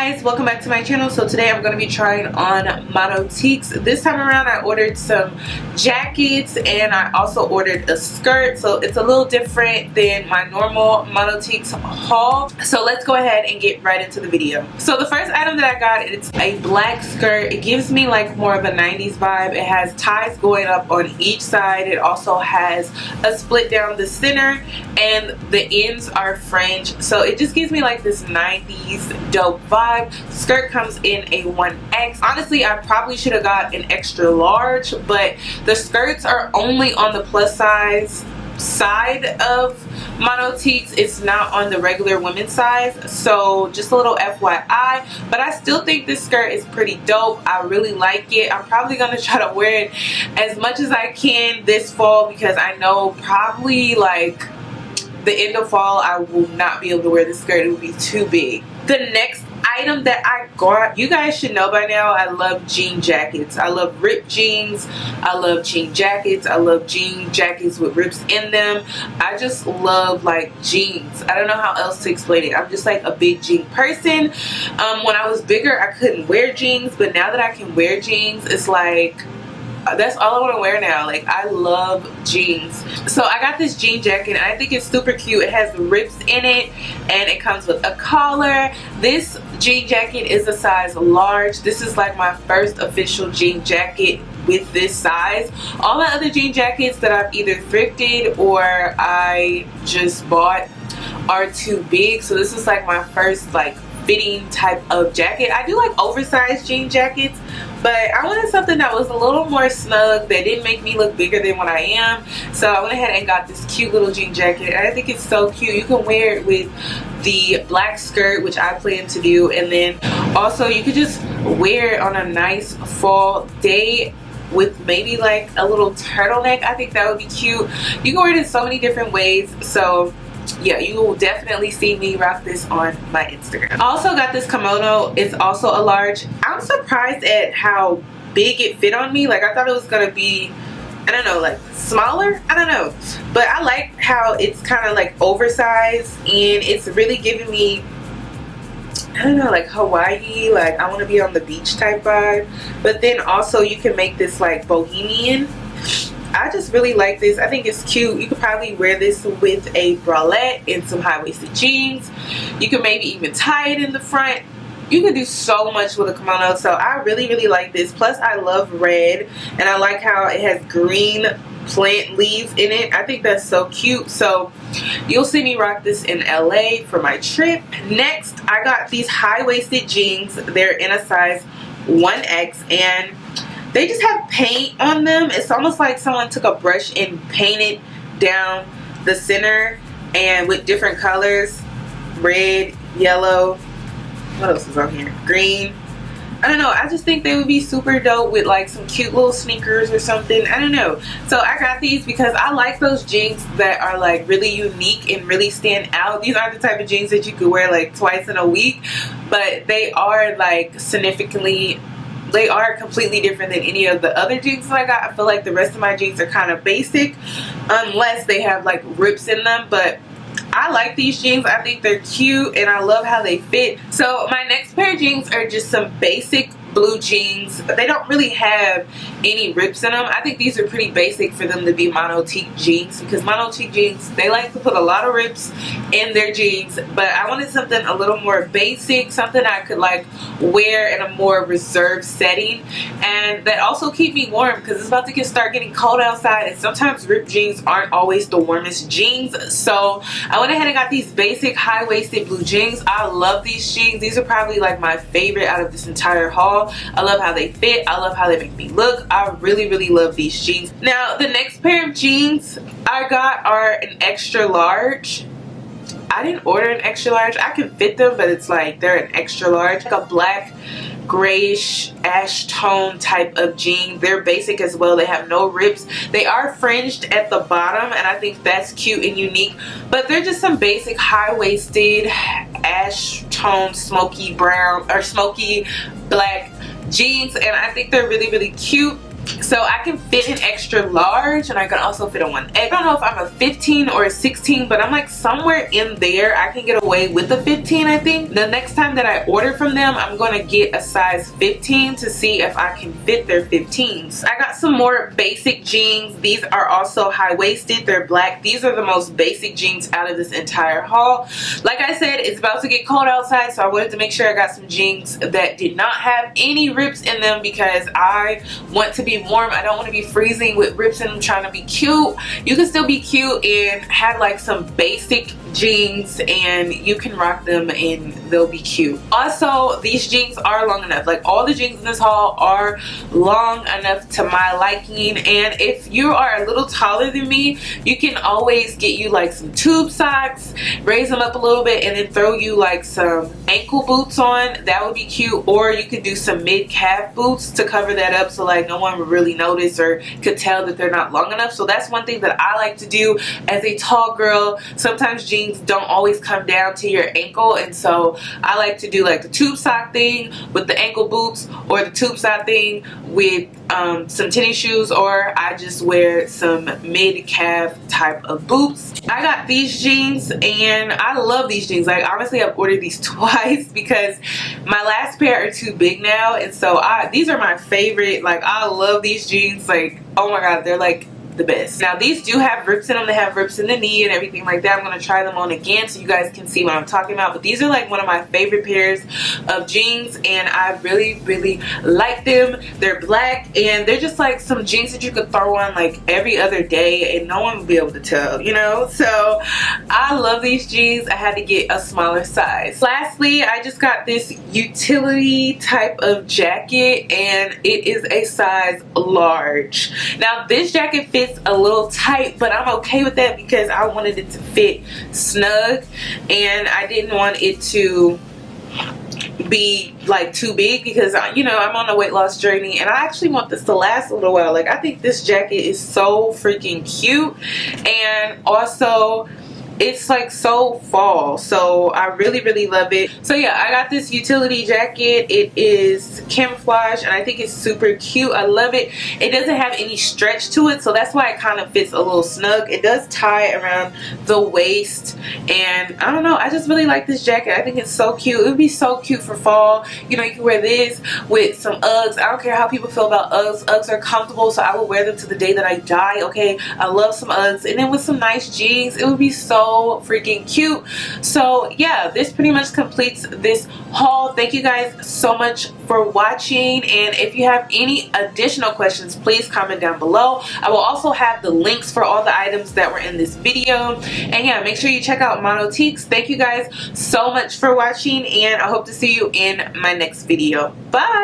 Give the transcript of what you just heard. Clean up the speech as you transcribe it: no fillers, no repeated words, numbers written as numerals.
guys, welcome back to my channel. So today I'm going to be trying on monotiques. This time around I ordered some jackets and I also ordered a skirt, so it's a little different than my normal monotiques haul. So let's go ahead and get right into the video. So the first item that I got, it's a black skirt. It gives me like more of a 90s vibe. It has ties going up on each side. It also has a split down the center and the ends are fringe, so it just gives me like this 90s dope vibe. Skirt comes in a 1X. Honestly, I probably should have got an extra large, but the skirts are only on the plus size side of monotiques. It's not on the regular women's size, so just a little FYI. But I still think this skirt is pretty dope. I really like it. I'm probably gonna try to wear it as much as I can this fall, because I know probably like the end of fall I will not be able to wear this skirt. It will be too big. The next item that I got, you guys should know by now, I love jean jackets. I love ripped jeans. I love jean jackets. I love jean jackets with rips in them. I just love like jeans. I don't know how else to explain it. I'm just like a big jean person. When I was bigger I couldn't wear jeans, but now that I can wear jeans, it's like that's all I want to wear now. Like, I love jeans. So I got this jean jacket and I think it's super cute. It has rips in it and it comes with a collar. This jean jacket is a size large. This is like my first official jean jacket with this size. All my other jean jackets that I've either thrifted or I just bought are too big, so this is like my first like fitting type of jacket. I do like oversized jean jackets, but I wanted something that was a little more snug, that didn't make me look bigger than what I am. So I went ahead and got this cute little jean jacket. I think it's so cute. You can wear it with the black skirt, which I plan to do, and then also you could just wear it on a nice fall day with maybe like a little turtleneck. I think that would be cute. You can wear it in so many different ways. So yeah, you will definitely see me rock this on my Instagram. I also got this kimono. It's also a large. I'm surprised at how big it fit on me. Like, I thought it was gonna be, I don't know, like smaller. I don't know, but I like how it's kind of like oversized and it's really giving me, I don't know, like Hawaii, like I want to be on the beach type vibe. But then also you can make this like bohemian. I just really like this. I think it's cute. You could probably wear this with a bralette and some high-waisted jeans. You could maybe even tie it in the front. You can do so much with a kimono. So I really like this. Plus I love red and I like how it has green plant leaves in it. I think that's so cute. So you'll see me rock this in LA for my trip. Next, I got these high-waisted jeans. They're in a size 1X and they just have paint on them. It's almost like someone took a brush and painted down the center, and with different colors, red, yellow, what else is on here, green. I don't know, I just think they would be super dope with like some cute little sneakers or something. I don't know. So I got these because I like those jeans that are like really unique and really stand out. These aren't the type of jeans that you could wear like twice in a week, but they are like significantly, they are completely different than any of the other jeans that I got. I feel like the rest of my jeans are kind of basic unless they have like rips in them, but I like these jeans. I think they're cute and I love how they fit. So my next pair of jeans are just some basic blue jeans. They don't really have any rips in them. I think these are pretty basic for them to be monotique jeans, because monotique jeans, they like to put a lot of rips in their jeans, but I wanted something a little more basic, something I could like wear in a more reserved setting and that also keep me warm, because it's about to start getting cold outside and sometimes ripped jeans aren't always the warmest jeans. So I went ahead and got these basic high-waisted blue jeans. I love these jeans. These are probably like my favorite out of this entire haul. I love how they fit. I love how they make me look. I really love these jeans. Now the next pair of jeans I got are an extra large. I didn't order an extra large. I can fit them, but it's like they're an extra large, like a black grayish ash tone type of jean. They're basic as well. They have no rips. They are fringed at the bottom and I think that's cute and unique, but they're just some basic high-waisted ash tone smoky brown or smoky black jeans, and I think they're really cute. So I can fit an extra large, and I can also fit a 1X. I don't know if I'm a 15 or a 16, but I'm like somewhere in there. I can get away with a 15, I think. The next time that I order from them, I'm going to get a size 15 to see if I can fit their 15s. I got some more basic jeans. These are also high-waisted. They're black. These are the most basic jeans out of this entire haul. Like I said, it's about to get cold outside, so I wanted to make sure I got some jeans that did not have any rips in them because I want to be warm. I don't want to be freezing with rips in them trying to be cute. You can still be cute and have like some basic jeans, and you can rock them and they'll be cute. Also, these jeans are long enough. Like, all the jeans in this haul are long enough to my liking, and if you are a little taller than me, you can always get you like some tube socks, raise them up a little bit, and then throw you like some ankle boots on. That would be cute. Or you could do some mid-calf boots to cover that up so like no one would really notice or could tell that they're not long enough. So that's one thing that I like to do as a tall girl. Sometimes jeans don't always come down to your ankle, and so I like to do like the tube sock thing with the ankle boots, or the tube sock thing with some tennis shoes, or I just wear some mid-calf type of boots. I got these jeans and I love these jeans. Like, honestly, I've ordered these twice because my last pair are too big now, and so these are my favorite. Like, I love these jeans. Like, oh my god, they're like the best. Now, these do have rips in them. They have rips in the knee and everything like that. I'm going to try them on again so you guys can see what I'm talking about. But these are like one of my favorite pairs of jeans, and I really, really like them. They're black, and they're just like some jeans that you could throw on like every other day and no one would be able to tell, you know? So I love these jeans. I had to get a smaller size. Lastly, I just got this utility type of jacket, and it is a size large. Now, this jacket fits a little tight, but I'm okay with that because I wanted it to fit snug, and I didn't want it to be like too big because you know, I'm on a weight loss journey, and I actually want this to last a little while. Like, I think this jacket is so freaking cute, and also it's like so fall, so I really, really love it. So yeah, I got this utility jacket. It is camouflage, and I think it's super cute. I love it. It doesn't have any stretch to it, so that's why it kind of fits a little snug. It does tie around the waist, and I don't know, I just really like this jacket. I think it's so cute. It would be so cute for fall. You know, you can wear this with some Uggs. I don't care how people feel about Uggs. Uggs are comfortable, so I will wear them to the day that I die, okay? I love some Uggs, and then with some nice jeans, it would be so freaking cute. So yeah, this pretty much completes this haul. Thank you guys so much for watching, and if you have any additional questions, please comment down below. I will also have the links for all the items that were in this video, and yeah, make sure you check out Monotiques. Thank you guys so much for watching, and I hope to see you in my next video. Bye.